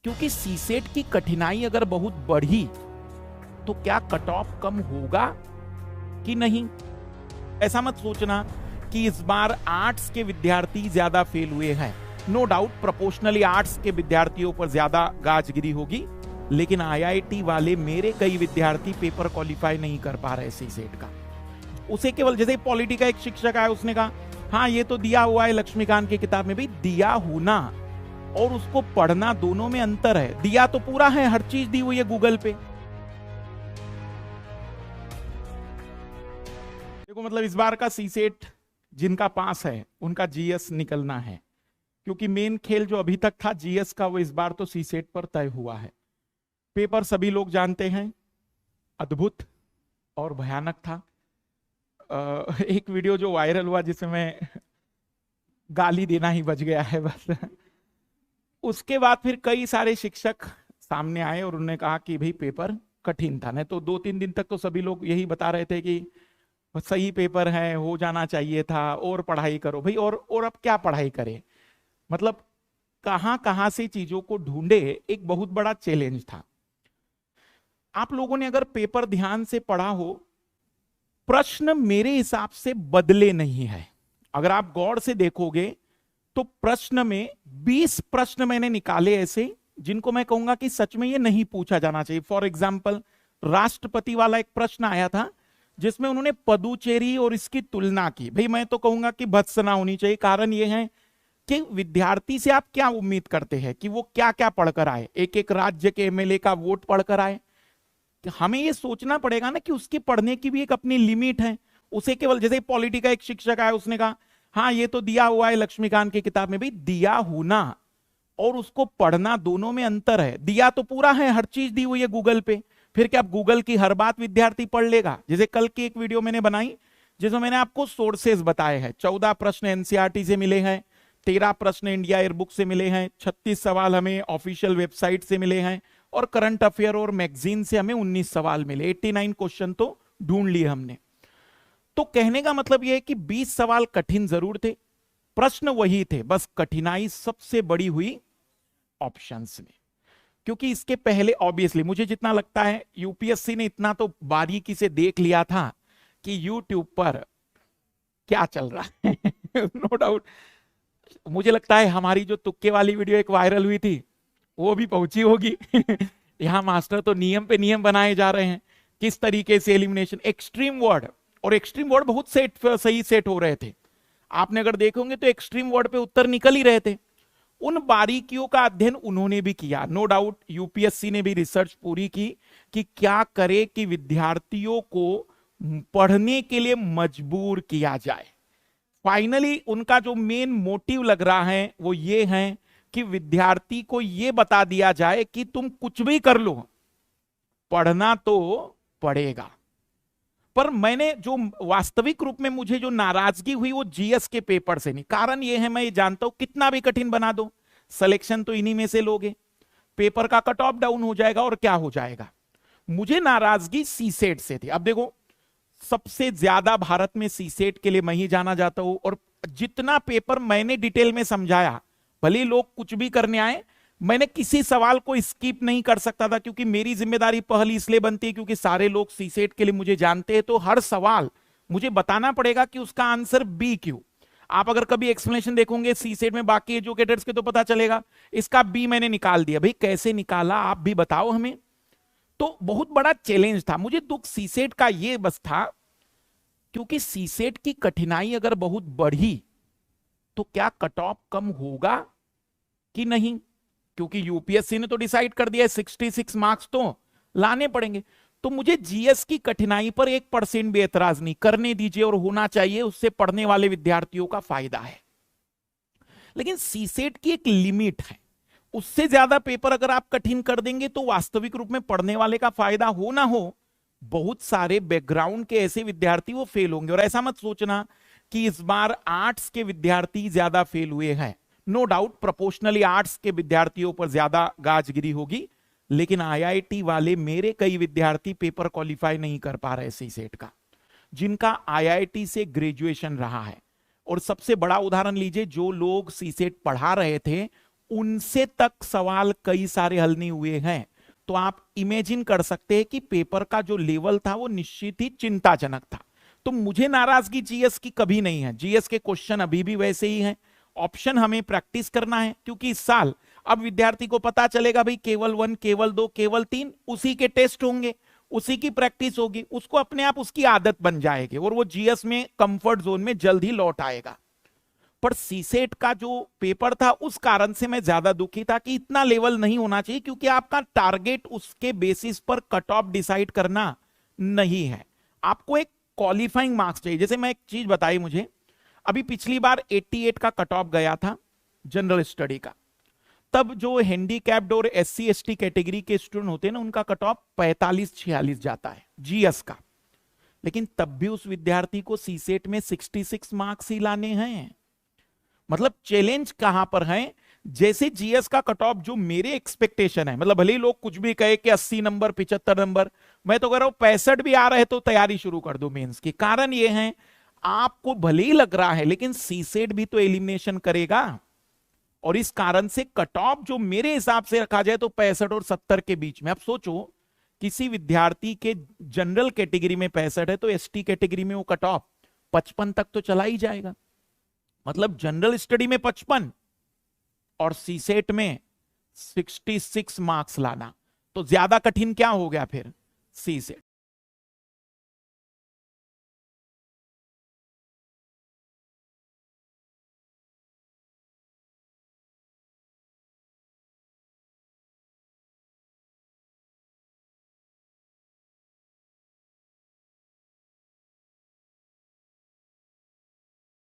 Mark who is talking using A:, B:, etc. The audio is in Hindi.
A: क्योंकि सीसेट की कठिनाई अगर बहुत बढ़ी तो क्या कट ऑफ कम होगा कि नहीं। ऐसा मत सोचना कि इस बार आर्ट्स के विद्यार्थी ज्यादा फेल हुए हैं। नो डाउट प्रोपोर्शनली आर्ट्स के विद्यार्थियों पर ज्यादा गाजगिरी होगी, लेकिन आईआईटी वाले मेरे कई विद्यार्थी पेपर क्वालिफाई नहीं कर पा रहे सीसेट का। उसे केवल जैसे पॉलिटी का एक शिक्षक आया, उसने कहा हाँ ये तो दिया हुआ है लक्ष्मीकांत की किताब में। भाई दिया होना और उसको पढ़ना दोनों में अंतर है। दिया तो पूरा है, हर चीज दी हुई है गूगल पे। देखो मतलब इस बार का सीसेट जिनका पास है उनका जीएस निकलना है, क्योंकि मेन खेल जो अभी तक था जीएस का वो इस बार तो सीसेट पर तय हुआ है। पेपर सभी लोग जानते हैं अद्भुत और भयानक था। एक वीडियो जो वायरल हुआ जिसमें गाली देना ही बच गया है बस। उसके बाद फिर कई सारे शिक्षक सामने आए और उन्होंने कहा कि भाई पेपर कठिन था। नहीं तो 2-3 दिन तक तो सभी लोग यही बता रहे थे कि सही पेपर है, हो जाना चाहिए था, और पढ़ाई करो भाई। और अब क्या पढ़ाई करें, मतलब कहां कहां से चीजों को ढूंढे, एक बहुत बड़ा चैलेंज था। आप लोगों ने अगर पेपर ध्यान से पढ़ा हो, प्रश्न मेरे हिसाब से बदले नहीं है। अगर आप गौर से देखोगे तो प्रश्न में 20 प्रश्न मैंने निकाले ऐसे जिनको मैं कहूंगा कि सच में ये नहीं पूछा जाना चाहिए। फॉर एग्जाम्पल राष्ट्रपति वाला एक प्रश्न आया था जिसमें उन्होंने पदुचेरी और इसकी तुलना की। भाई मैं तो कहूंगा कि भत्सना होनी चाहिए। कारण ये है कि विद्यार्थी से आप क्या उम्मीद करते हैं कि वो क्या क्या पढ़कर आए, एक एक राज्य के एमएलए का वोट पढ़कर आए। हमें ये सोचना पड़ेगा ना कि उसकी पढ़ने की भी एक अपनी लिमिट है। उसे केवल जैसे पॉलिटी का एक शिक्षक आया, उसने कहा हाँ ये तो दिया हुआ है लक्ष्मीकांत की किताब में। भाई दिया होना और उसको पढ़ना दोनों में अंतर है। दिया तो पूरा है, हर चीज दी हुई है गूगल पे। फिर क्या गूगल की हर बात विद्यार्थी पढ़ लेगा। जैसे कल की एक वीडियो मैंने बनाई जिसमें मैंने आपको सोर्सेज बताए हैं। 14 प्रश्न एनसीईआरटी से मिले हैं, 13 प्रश्न इंडिया एयरबुक से मिले हैं, 36 सवाल हमें ऑफिशियल वेबसाइट से मिले हैं, और करंट अफेयर और मैगजीन से हमें 19 सवाल मिले। 89 क्वेश्चन तो ढूंढ लिए हमने। तो कहने का मतलब यह है कि 20 सवाल कठिन जरूर थे, प्रश्न वही थे, बस कठिनाई सबसे बड़ी हुई ऑप्शंस में। क्योंकि इसके पहले ऑब्वियसली मुझे जितना लगता है यूपीएससी ने इतना तो बारीकी से देख लिया था कि यूट्यूब पर क्या चल रहा है। नो डाउट मुझे लगता है हमारी जो तुक्के वाली वीडियो एक वायरल हुई थी वो भी पहुंची होगी। यहां मास्टर तो नियम पे नियम बनाए जा रहे हैं, किस तरीके से एलिमिनेशन, एक्सट्रीम वर्ड, और एक्सट्रीम वर्ड बहुत सही सेट हो रहे थे। आपने अगर देखोगे तो एक्सट्रीम वर्ड पे उत्तर निकल ही रहे थे। उन बारीकियों का अध्ययन उन्होंने भी किया। नो डाउट यूपीएससी ने भी रिसर्च पूरी की कि क्या करे कि विद्यार्थियों को पढ़ने के लिए मजबूर किया जाए। फाइनली उनका जो मेन मोटिव लग रहा है वो ये है कि विद्यार्थी को ये बता दिया जाए कि तुम कुछ भी कर लो, पढ़ना तो पड़ेगा। पर मैंने जो वास्तविक रूप में मुझे जो नाराजगी हुई वो जीएस के पेपर से नहीं। कारण ये है, मैं ये जानता हूं कितना भी कठिन बना दो सिलेक्शन तो इन्हीं में से लोगे, पेपर का कट ऑफ डाउन हो जाएगा और क्या हो जाएगा। मुझे नाराजगी सीसेट से थी। अब देखो सबसे ज्यादा भारत में सीसेट के लिए मैं ही जाना जाता हूं, और जितना पेपर मैंने डिटेल में समझाया, भले लोग कुछ भी करने आए, मैंने किसी सवाल को स्किप नहीं कर सकता था। क्योंकि मेरी जिम्मेदारी पहली इसलिए बनती है क्योंकि सारे लोग सीसेट के लिए मुझे जानते हैं, तो हर सवाल मुझे बताना पड़ेगा कि उसका आंसर बी क्यों। आप अगर कभी एक्सप्लेनेशन देखोगे सीसेट में बाकी एजुकेटर्स के तो पता चलेगा इसका बी मैंने निकाल दिया। भाई कैसे निकाला आप भी बताओ हमें। तो बहुत बड़ा चैलेंज था। मुझे दुख सीसेट का ये बस था क्योंकि सीसेट की कठिनाई अगर बहुत बढ़ी तो क्या कट ऑफ कम होगा कि नहीं। क्योंकि यूपीएससी ने तो डिसाइड कर दिया है 66 मार्क्स तो लाने पड़ेंगे। तो मुझे जीएस की कठिनाई पर 1% भी एतराज नहीं, करने दीजिए और होना चाहिए, उससे पढ़ने वाले विद्यार्थियों का फायदा है। लेकिन सीसेट की एक लिमिट है, उससे ज्यादा पेपर अगर आप कठिन कर देंगे तो वास्तविक रूप में पढ़ने वाले का फायदा हो ना हो, बहुत सारे बैकग्राउंड के ऐसे विद्यार्थी वो फेल होंगे। और ऐसा मत सोचना कि इस बार आर्ट्स के विद्यार्थी ज्यादा फेल हुए हैं। नो डाउट प्रोपोर्शनली आर्ट्स के विद्यार्थियों पर ज्यादा गाजगिरी होगी, लेकिन आईआईटी वाले मेरे कई विद्यार्थी पेपर क्वालिफाई नहीं कर पा रहे सीसेट का, जिनका आईआईटी से ग्रेजुएशन रहा है। और सबसे बड़ा उदाहरण लीजिए, जो लोग सीसेट पढ़ा रहे थे उनसे तक सवाल कई सारे हल नहीं हुए हैं। तो आप इमेजिन कर सकते हैं कि पेपर का जो लेवल था वो निश्चित ही चिंताजनक था। तो मुझे नाराजगी जीएस की कभी नहीं है, जीएस के क्वेश्चन अभी भी वैसे ही हैं। ऑप्शन हमें प्रैक्टिस करना है, क्योंकि इस साल अब विद्यार्थी को पता चलेगा भाई केवल 1, केवल 2, केवल 3 उसी के टेस्ट होंगे, उसी की प्रैक्टिस होगी, उसको अपने आप उसकी आदत बन जाएगी और वो जीएस में कंफर्ट जोन में जल्द ही लौट आएगा। पर सीसेट का जो पेपर था उस कारण से मैं ज्यादा दुखी था कि इतना लेवल नहीं होना चाहिए, क्योंकि आपका टारगेट उसके बेसिस पर कट ऑफ डिसाइड करना नहीं है, आपको एक क्वालिफाइंग मार्क्स चाहिए। जैसे मैं एक चीज बताई मुझे, अभी पिछली बार 88 का कट ऑफ गया था जनरल स्टडी का, तब जो हैंडीकैप्ड और SC ST कैटेगरी के स्टूडेंट होते हैं ना, उनका कट ऑफ 45-46 जाता है जीएस का। लेकिन तब भी उस विद्यार्थी को सीसेट में 66 मार्क्स ही लाने हैं। मतलब चैलेंज कहां पर है, जैसे जीएस का कट ऑफ जो मेरे एक्सपेक्टेशन है, मतलब भले ही लोग कुछ भी कहे कि 80 नंबर 75 नंबर, मैं तो कह रहा हूं 65 भी आ रहे तो तैयारी शुरू कर दो मेंस की। कारण ये है, आपको भले ही लग रहा है लेकिन सीसेट भी तो एलिमिनेशन करेगा, और इस कारण से कट ऑफ जो मेरे हिसाब से रखा जाए तो 65 और 70 के बीच में। अब सोचो किसी विद्यार्थी के जनरल कैटेगरी में 65 है तो एसटी कैटेगरी में वो कट ऑफ 55 तक तो चला ही जाएगा। मतलब जनरल स्टडी में 55 और सीसेट में 66 मार्क्स लाना, तो ज्यादा कठिन क्या हो गया फिर सीसेट।